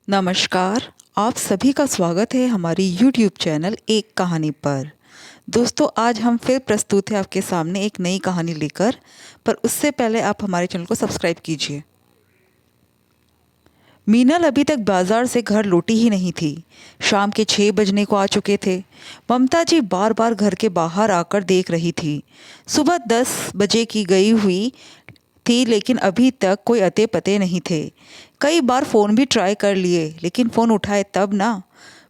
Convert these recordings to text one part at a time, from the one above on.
नमस्कार। आप सभी का स्वागत है हमारी यूट्यूब चैनल एक कहानी पर। दोस्तों, आज हम फिर प्रस्तुत हैं आपके सामने एक नई कहानी लेकर, पर उससे पहले आप हमारे चैनल को सब्सक्राइब कीजिए। मीनल अभी तक बाजार से घर लौटी ही नहीं थी। शाम के 6 बजने को आ चुके थे। ममता जी बार बार घर के बाहर आकर देख रही थी। सुबह 10 बजे की गई हुई थी, लेकिन अभी तक कोई अते पते नहीं थे। कई बार फ़ोन भी ट्राई कर लिए, लेकिन फ़ोन उठाए तब ना।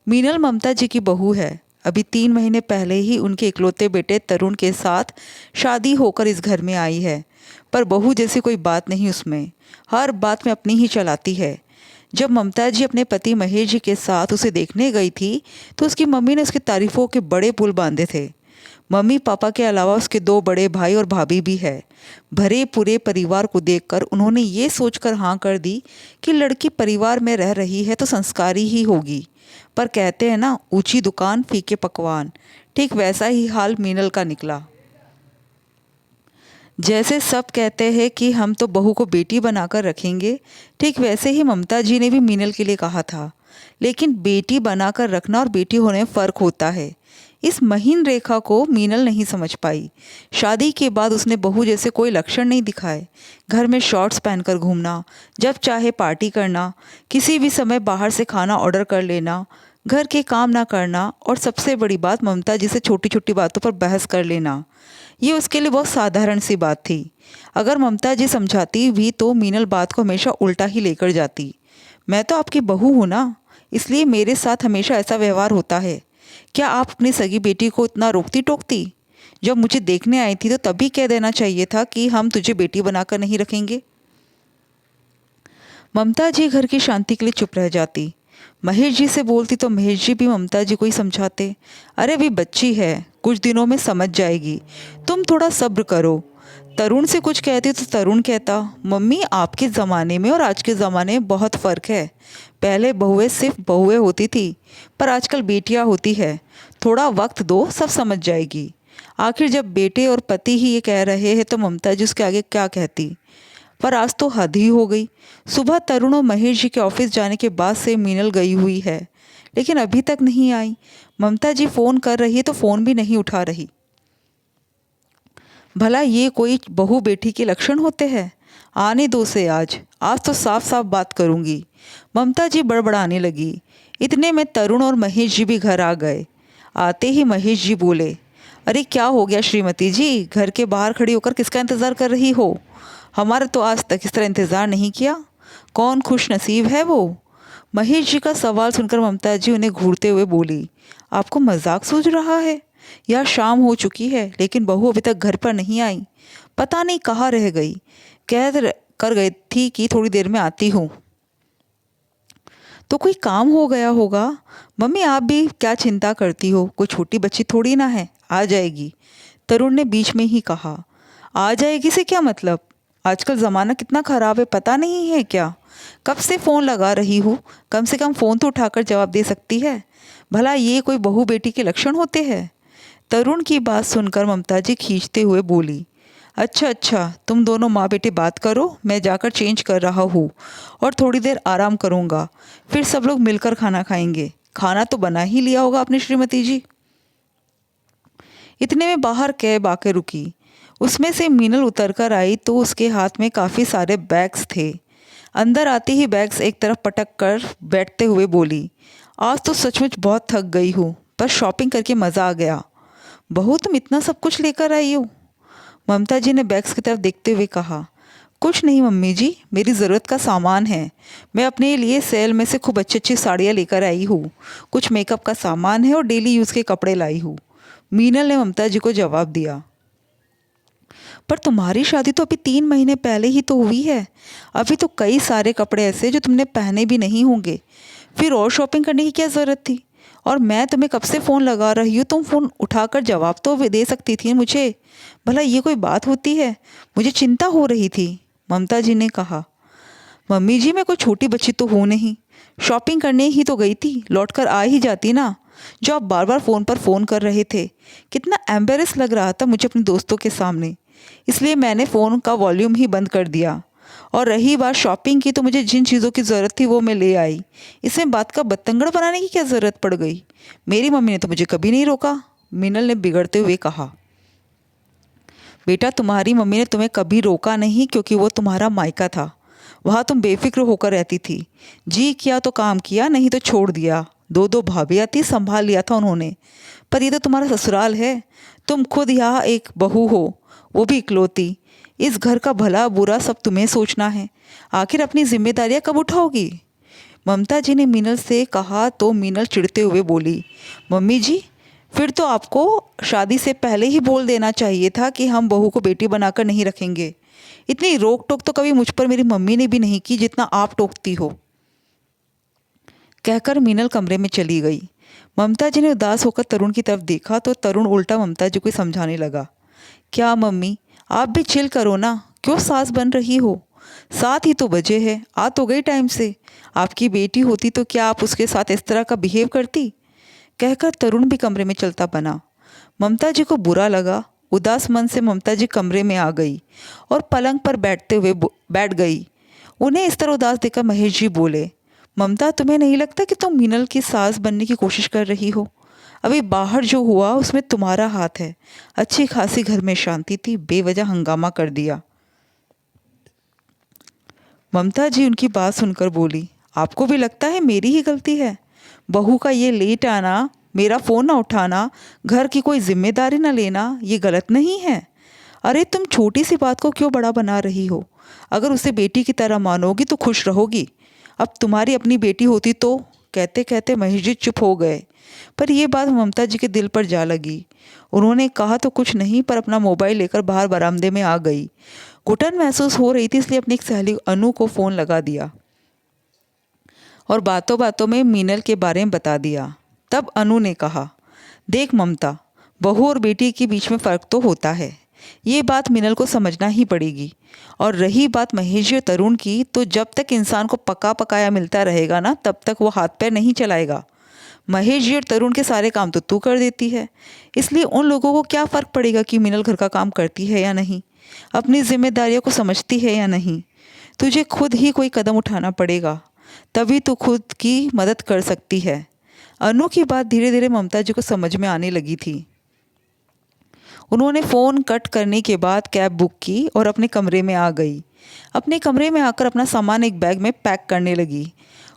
मीनल ममता जी की बहू है। अभी 3 महीने पहले ही उनके इकलौते बेटे तरुण के साथ शादी होकर इस घर में आई है, पर बहू जैसी कोई बात नहीं उसमें। हर बात में अपनी ही चलाती है। जब ममता जी अपने पति महेश जी के साथ उसे देखने गई थी, तो उसकी मम्मी ने उसकी तारीफों के बड़े पुल बांधे थे। मम्मी पापा के अलावा उसके 2 बड़े भाई और भाभी भी है। भरे पूरे परिवार को देखकर उन्होंने ये सोचकर हाँ कर दी कि लड़की परिवार में रह रही है तो संस्कारी ही होगी। पर कहते हैं ना, ऊंची दुकान फीके पकवान। ठीक वैसा ही हाल मीनल का निकला। जैसे सब कहते हैं कि हम तो बहू को बेटी बनाकर रखेंगे, ठीक वैसे ही ममता जी ने भी मीनल के लिए कहा था। लेकिन बेटी बनाकर रखना और बेटी होने में फ़र्क होता है। इस महीन रेखा को मीनल नहीं समझ पाई। शादी के बाद उसने बहू जैसे कोई लक्षण नहीं दिखाए। घर में शॉर्ट्स पहनकर घूमना, जब चाहे पार्टी करना, किसी भी समय बाहर से खाना ऑर्डर कर लेना, घर के काम ना करना, और सबसे बड़ी बात ममता जी से छोटी छोटी बातों पर बहस कर लेना। ये उसके लिए बहुत साधारण सी बात थी। अगर ममता जी समझाती भी तो मीनल बात को हमेशा उल्टा ही लेकर जाती। मैं तो आपकी बहू हूँ ना, इसलिए मेरे साथ हमेशा ऐसा व्यवहार होता है। क्या आप अपनी सगी बेटी को इतना रोकती टोकती? जब मुझे देखने आई थी तो तभी कह देना चाहिए था कि हम तुझे बेटी बनाकर नहीं रखेंगे। ममता जी घर की शांति के लिए चुप रह जाती। महेश जी से बोलती तो महेश जी भी ममता जी को ही समझाते। अरे अभी बच्ची है, कुछ दिनों में समझ जाएगी, तुम थोड़ा सब्र करो। तरुण से कुछ कहती तो तरुण कहता, मम्मी आपके ज़माने में और आज के ज़माने में बहुत फ़र्क है। पहले बहुएं सिर्फ बहुएं होती थी, पर आजकल बेटियां होती है। थोड़ा वक्त दो, सब समझ जाएगी। आखिर जब बेटे और पति ही ये कह रहे हैं तो ममता जी उसके आगे क्या कहती। पर आज तो हद ही हो गई। सुबह तरुण और महेश जी के ऑफिस जाने के बाद से मीनल गई हुई है, लेकिन अभी तक नहीं आई। ममता जी फ़ोन कर रही है तो फ़ोन भी नहीं उठा रही। भला ये कोई बहू बेटी के लक्षण होते हैं? आने दो से, आज आज तो साफ साफ बात करूंगी। ममता जी बड़बड़ाने लगी। इतने में तरुण और महेश जी भी घर आ गए। आते ही महेश जी बोले, अरे क्या हो गया श्रीमती जी, घर के बाहर खड़ी होकर किसका इंतज़ार कर रही हो? हमारा तो आज तक इस तरह इंतज़ार नहीं किया। कौन खुश नसीब है वो? महेश जी का सवाल सुनकर ममता जी उन्हें घूरते हुए बोली, आपको मजाक सूझ रहा है? यह शाम हो चुकी है, लेकिन बहू अभी तक घर पर नहीं आई। पता नहीं कहाँ रह गई। कर गई थी कि थोड़ी देर में आती हूँ। तो कोई काम हो गया होगा। मम्मी आप भी क्या चिंता करती हो, कोई छोटी बच्ची थोड़ी ना है, आ जाएगी। तरुण ने बीच में ही कहा। आ जाएगी से क्या मतलब? आजकल ज़माना कितना ख़राब है, पता नहीं है क्या? कब से फ़ोन लगा रही हूँ, कम से कम फ़ोन तो उठाकर जवाब दे सकती है। भला ये कोई बहू बेटी के लक्षण होते हैं? तरुण की बात सुनकर ममता जी खींचते हुए बोली, अच्छा अच्छा, तुम दोनों माँ बेटे बात करो, मैं जाकर चेंज कर रहा हूँ और थोड़ी देर आराम करूँगा। फिर सब लोग मिलकर खाना खाएंगे। खाना तो बना ही लिया होगा आपने श्रीमती जी। इतने में बाहर कैब आके रुकी। उसमें से मीनल उतरकर आई तो उसके हाथ में काफ़ी सारे बैग्स थे। अंदर आते ही बैग्स एक तरफ पटक कर बैठते हुए बोली, आज तो सचमुच बहुत थक गई हूँ, पर शॉपिंग करके मज़ा आ गया। बहू तुम इतना सब कुछ लेकर आई हो? ममता जी ने बैग्स की तरफ देखते हुए कहा, कुछ नहीं मम्मी जी, मेरी ज़रूरत का सामान है। मैं अपने लिए सेल में से खूब अच्छी अच्छी साड़ियाँ लेकर आई हूँ। कुछ मेकअप का सामान है और डेली यूज़ के कपड़े लाई हूँ। मीनल ने ममता जी को जवाब दिया। पर तुम्हारी शादी तो अभी 3 महीने पहले ही तो हुई है। अभी तो कई सारे कपड़े ऐसे जो तुमने पहने भी नहीं होंगे। फिर और शॉपिंग करने की क्या ज़रूरत थी? और मैं तुम्हें कब से फ़ोन लगा रही हूँ, तुम फ़ोन उठाकर जवाब तो दे सकती थी मुझे। भला ये कोई बात होती है? मुझे चिंता हो रही थी, ममता जी ने कहा। मम्मी जी मैं कोई छोटी बच्ची तो हूँ नहीं। शॉपिंग करने ही तो गई थी, लौटकर आ ही जाती ना। जो आप बार बार फ़ोन पर फ़ोन कर रहे थे, कितना एम्बेरस लग रहा था मुझे अपने दोस्तों के सामने। इसलिए मैंने फ़ोन का वॉल्यूम ही बंद कर दिया और रही बात शॉपिंग की, तो मुझे जिन चीज़ों की ज़रूरत थी वो मैं ले आई। इसमें बात का बतंगड़ बनाने की क्या ज़रूरत पड़ गई? मेरी मम्मी ने तो मुझे कभी नहीं रोका, मीनल ने बिगड़ते हुए कहा। बेटा, तुम्हारी मम्मी ने तुम्हें कभी रोका नहीं, क्योंकि वो तुम्हारा मायका था। वहाँ तुम बेफिक्र होकर रहती थी। जी किया तो काम किया, नहीं तो छोड़ दिया। दो दो भाभियाँ थी, संभाल लिया था उन्होंने। पर ये तो तुम्हारा ससुराल है। तुम खुद यहाँ एक बहू हो, वो भी इकलौती। इस घर का भला बुरा सब तुम्हें सोचना है। आखिर अपनी जिम्मेदारियाँ कब उठाओगी? ममता जी ने मीनल से कहा तो मीनल चिढ़ते हुए बोली, मम्मी जी, फिर तो आपको शादी से पहले ही बोल देना चाहिए था कि हम बहू को बेटी बनाकर नहीं रखेंगे। इतनी रोक टोक तो कभी मुझ पर मेरी मम्मी ने भी नहीं की जितना आप टोकती हो। कहकर मीनल कमरे में चली गई। ममता जी ने उदास होकर तरुण की तरफ देखा तो तरुण उल्टा ममता जी को समझाने लगा, क्या मम्मी, आप भी चिल करो ना, क्यों सास बन रही हो? 7 ही तो बजे है, आ तो गई टाइम से। आपकी बेटी होती तो क्या आप उसके साथ इस तरह का बिहेव करती? कहकर तरुण भी कमरे में चलता बना। ममता जी को बुरा लगा। उदास मन से ममता जी कमरे में आ गई और पलंग पर बैठ गई। उन्हें इस तरह उदास देखकर महेश जी बोले, ममता, तुम्हें नहीं लगता कि तुम मीनल की सास बनने की कोशिश कर रही हो? अभी बाहर जो हुआ उसमें तुम्हारा हाथ है। अच्छी खासी घर में शांति थी, बेवजह हंगामा कर दिया। ममता जी उनकी बात सुनकर बोली, आपको भी लगता है मेरी ही गलती है? बहू का ये लेट आना, मेरा फ़ोन ना उठाना, घर की कोई जिम्मेदारी ना लेना, ये गलत नहीं है? अरे तुम छोटी सी बात को क्यों बड़ा बना रही हो? अगर उसे बेटी की तरह मानोगी तो खुश रहोगी। अब तुम्हारी अपनी बेटी होती तो। कहते कहते महेश जी चुप हो गए। पर यह बात ममता जी के दिल पर जा लगी। उन्होंने कहा तो कुछ नहीं, पर अपना मोबाइल लेकर बाहर बरामदे में आ गई। घुटन महसूस हो रही थी, इसलिए अपनी एक सहेली अनु को फ़ोन लगा दिया और बातों बातों में मीनल के बारे में बता दिया। तब अनु ने कहा, देख ममता, बहू और बेटी के बीच में फ़र्क तो होता है। ये बात मीनल को समझना ही पड़ेगी। और रही बात महेश और तरुण की, तो जब तक इंसान को पका पकाया मिलता रहेगा ना, तब तक वो हाथ पैर नहीं चलाएगा। महेश जी और तरुण के सारे काम तो तू कर देती है, इसलिए उन लोगों को क्या फ़र्क पड़ेगा कि मीनल घर का काम करती है या नहीं, अपनी जिम्मेदारियों को समझती है या नहीं। तुझे खुद ही कोई कदम उठाना पड़ेगा, तभी तू खुद की मदद कर सकती है। अनु की बात धीरे धीरे ममता जी को समझ में आने लगी थी। उन्होंने फ़ोन कट करने के बाद कैब बुक की और अपने कमरे में आ गई। अपने कमरे में आकर अपना सामान एक बैग में पैक करने लगी।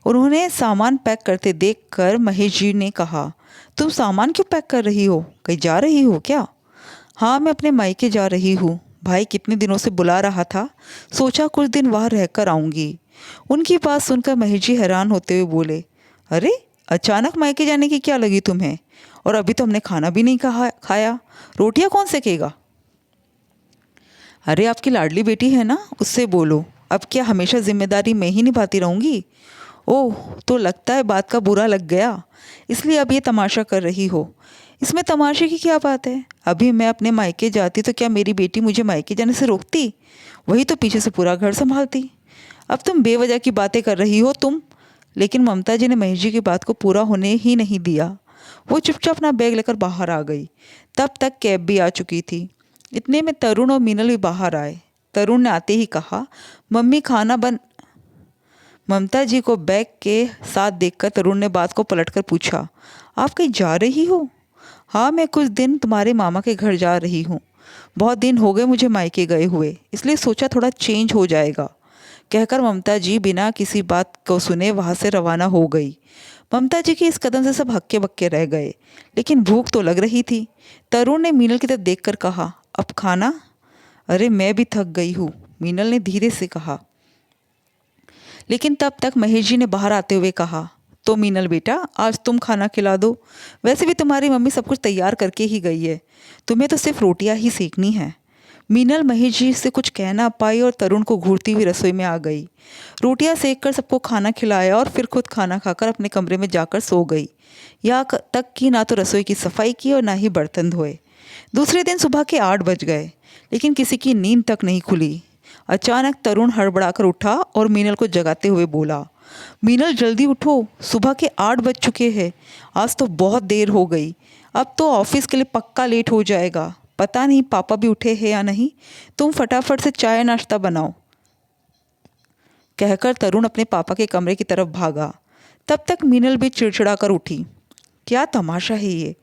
उन्होंने सामान पैक करते देखकर महेश जी ने कहा, तुम सामान क्यों पैक कर रही हो? कहीं जा रही हो क्या? हाँ, मैं अपने मायके जा रही हूँ। भाई कितने दिनों से बुला रहा था, सोचा कुछ दिन वहाँ रहकर आऊँगी। उनकी बात सुनकर महेश जी हैरान होते हुए बोले, अरे अचानक मायके जाने की क्या लगी तुम्हें? और अभी तो हमने खाना भी नहीं खाया, रोटियां कौन सेकेगा? अरे आपकी लाडली बेटी है ना, उससे बोलो। अब क्या हमेशा जिम्मेदारी मैं ही निभाती रहूँगी? ओह, तो लगता है बात का बुरा लग गया, इसलिए अब ये तमाशा कर रही हो। इसमें तमाशे की क्या बात है? अभी मैं अपने मायके जाती तो क्या मेरी बेटी मुझे मायके जाने से रोकती? वही तो पीछे से पूरा घर संभालती। अब तुम बेवजह की बातें कर रही हो तुम। लेकिन ममता जी ने महेश जी की बात को पूरा होने ही नहीं दिया। वो चुपचाप अपना बैग लेकर बाहर आ गई। तब तक कैब भी आ चुकी थी। इतने में तरुण और मीनल भी बाहर आए। तरुण ने आते ही कहा, मम्मी खाना बन। ममता जी को बैग के साथ देखकर तरुण ने बात को पलटकर पूछा, आप कहीं जा रही हो? हाँ, मैं कुछ दिन तुम्हारे मामा के घर जा रही हूँ। बहुत दिन हो गए मुझे मायके गए हुए, इसलिए सोचा थोड़ा चेंज हो जाएगा। कहकर ममता जी बिना किसी बात को सुने वहाँ से रवाना हो गई। ममता जी के इस कदम से सब हक्के बक्के रह गए, लेकिन भूख तो लग रही थी। तरुण ने मीनल की तरफ देखकर कहा, अब खाना? अरे मैं भी थक गई हूँ, मीनल ने धीरे से कहा। लेकिन तब तक महेश जी ने बाहर आते हुए कहा, तो मीनल बेटा, आज तुम खाना खिला दो। वैसे भी तुम्हारी मम्मी सब कुछ तैयार करके ही गई है, तुम्हें तो सिर्फ रोटियां ही सेकनी है। मीनल महेश जी से कुछ कह ना पाई और तरुण को घूरती हुई रसोई में आ गई। रोटियां सेक कर सबको खाना खिलाया और फिर खुद खाना खाकर अपने कमरे में जाकर सो गई। यहाँ तक कि ना तो रसोई की सफाई की और ना ही बर्तन धोए। दूसरे दिन सुबह के 8 बज गए, लेकिन किसी की नींद तक नहीं खुली। अचानक तरुण हड़बड़ाकर उठा और मीनल को जगाते हुए बोला, मीनल जल्दी उठो, सुबह के 8 बज चुके हैं। आज तो बहुत देर हो गई, अब तो ऑफिस के लिए पक्का लेट हो जाएगा। पता नहीं पापा भी उठे हैं या नहीं। तुम फटाफट से चाय नाश्ता बनाओ। कहकर तरुण अपने पापा के कमरे की तरफ भागा। तब तक मीनल भी चिड़चिड़ा कर उठी। क्या तमाशा है ये?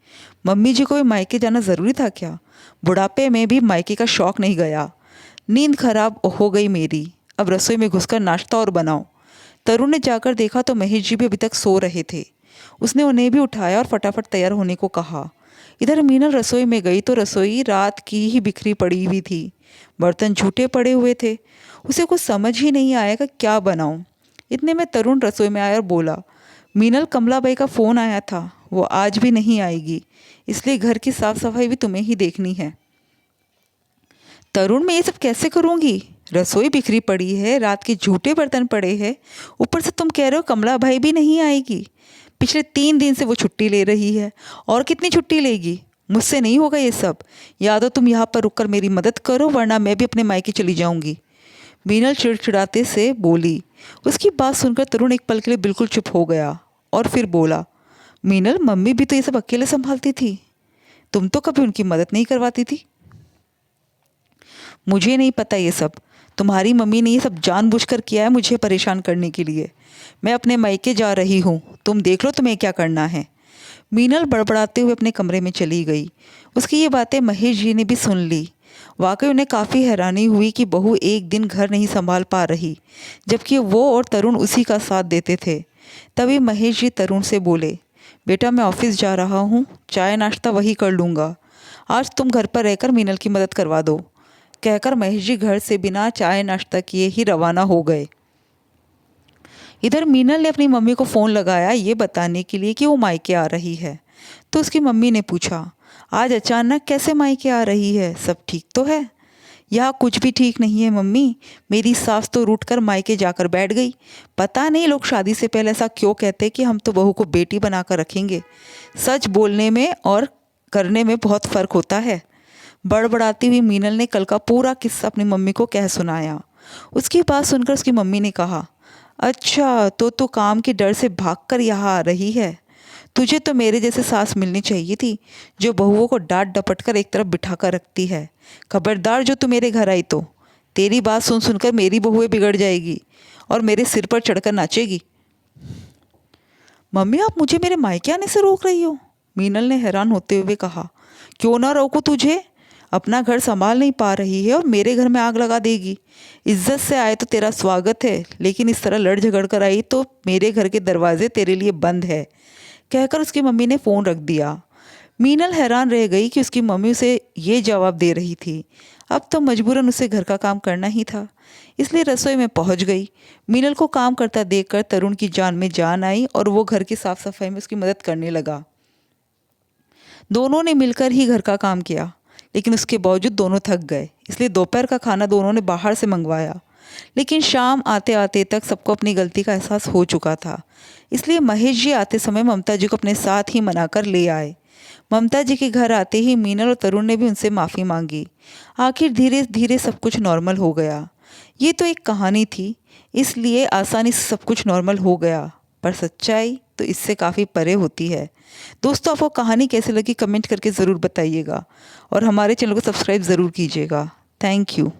मम्मी जी को भी मायके जाना ज़रूरी था क्या? बुढ़ापे में भी मायके का शौक नहीं गया। नींद खराब हो गई मेरी। अब रसोई में घुसकर नाश्ता और बनाओ। तरुण ने जाकर देखा तो महेश जी भी अभी तक सो रहे थे। उसने उन्हें भी उठाया और फटाफट तैयार होने को कहा। इधर मीनल रसोई में गई तो रसोई रात की ही बिखरी पड़ी हुई थी। बर्तन झूठे पड़े हुए थे। उसे कुछ समझ ही नहीं आया कि क्या बनाऊं। इतने में तरुण रसोई में आया और बोला, मीनल, कमलाबाई का फ़ोन आया था, वो आज भी नहीं आएगी, इसलिए घर की साफ सफाई भी तुम्हें ही देखनी है। तरुण, मैं ये सब कैसे करूँगी? रसोई बिखरी पड़ी है, रात के झूठे बर्तन पड़े हैं, ऊपर से तुम कह रहे हो कमला भाई भी नहीं आएगी। पिछले 3 दिन से वो छुट्टी ले रही है, और कितनी छुट्टी लेगी? मुझसे नहीं होगा ये सब। या तो तुम यहाँ पर रुककर मेरी मदद करो, वरना मैं भी अपने मायके चली जाऊँगी। मीनल चिड़चिड़ाते से बोली। उसकी बात सुनकर तरुण एक पल के लिए बिल्कुल चुप हो गया और फिर बोला, मीनल, मम्मी भी तो ये सब अकेले संभालती थी, तुम तो कभी उनकी मदद नहीं करवाती थी। मुझे नहीं पता ये सब। तुम्हारी मम्मी ने ये सब जानबूझकर किया है मुझे परेशान करने के लिए। मैं अपने मायके जा रही हूँ, तुम देख लो तुम्हें क्या करना है। मीनल बड़बड़ाते हुए अपने कमरे में चली गई। उसकी ये बातें महेश जी ने भी सुन ली। वाकई उन्हें काफ़ी हैरानी हुई कि बहू एक दिन घर नहीं संभाल पा रही, जबकि वो और तरुण उसी का साथ देते थे। तभी महेश जी तरुण से बोले, बेटा, मैं ऑफिस जा रहा हूँ, चाय नाश्ता वही कर लूँगा। आज तुम घर पर रहकर मीनल की मदद करवा दो। कहकर महेश जी घर से बिना चाय नाश्ता किए ही रवाना हो गए। इधर मीनल ने अपनी मम्मी को फ़ोन लगाया ये बताने के लिए कि वो मायके आ रही है। तो उसकी मम्मी ने पूछा, आज अचानक कैसे मायके आ रही है? सब ठीक तो है? यहाँ कुछ भी ठीक नहीं है मम्मी। मेरी सास तो रूठ कर मायके जाकर बैठ गई। पता नहीं लोग शादी से पहले ऐसा क्यों कहते कि हम तो बहू को बेटी बनाकर रखेंगे। सच बोलने में और करने में बहुत फ़र्क होता है। बड़बड़ाती हुई मीनल ने कल का पूरा किस्सा अपनी मम्मी को कह सुनाया। उसकी बात सुनकर उसकी मम्मी ने कहा, अच्छा, तो तू काम के डर से भागकर यहाँ आ रही है। तुझे तो मेरे जैसे सास मिलनी चाहिए थी, जो बहुओं को डांट डपट कर एक तरफ बिठा कर रखती है। खबरदार जो तू मेरे घर आई तो तेरी बात सुन सुनकर मेरी बहुएं बिगड़ जाएगी और मेरे सिर पर चढ़कर नाचेगी। मम्मी, आप मुझे मेरे मायके आने से रोक रही हो? मीनल ने हैरान होते हुए कहा। क्यों ना रोकूं तुझे? अपना घर संभाल नहीं पा रही है और मेरे घर में आग लगा देगी। इज्जत से आए तो तेरा स्वागत है, लेकिन इस तरह लड़ झगड़ कर आई तो मेरे घर के दरवाजे तेरे लिए बंद है। कहकर उसकी मम्मी ने फ़ोन रख दिया। मीनल हैरान रह गई कि उसकी मम्मी उसे ये जवाब दे रही थी। अब तो मजबूरन उसे घर का काम करना ही था, इसलिए रसोई में पहुंच गई। मीनल को काम करता देखकर तरुण की जान में जान आई और वो घर की साफ सफाई में उसकी मदद करने लगा। दोनों ने मिलकर ही घर का काम किया, लेकिन उसके बावजूद दोनों थक गए, इसलिए दोपहर का खाना दोनों ने बाहर से मंगवाया। लेकिन शाम आते आते तक सबको अपनी गलती का एहसास हो चुका था, इसलिए महेश जी आते समय ममता जी को अपने साथ ही मनाकर ले आए। ममता जी के घर आते ही मीनल और तरुण ने भी उनसे माफ़ी मांगी। आखिर धीरे धीरे सब कुछ नॉर्मल हो गया। ये तो एक कहानी थी, इसलिए आसानी से सब कुछ नॉर्मल हो गया, पर सच्चाई तो इससे काफ़ी परे होती है। दोस्तों, आपको कहानी कैसे लगी कमेंट करके ज़रूर बताइएगा और हमारे चैनल को सब्सक्राइब ज़रूर कीजिएगा। Thank you.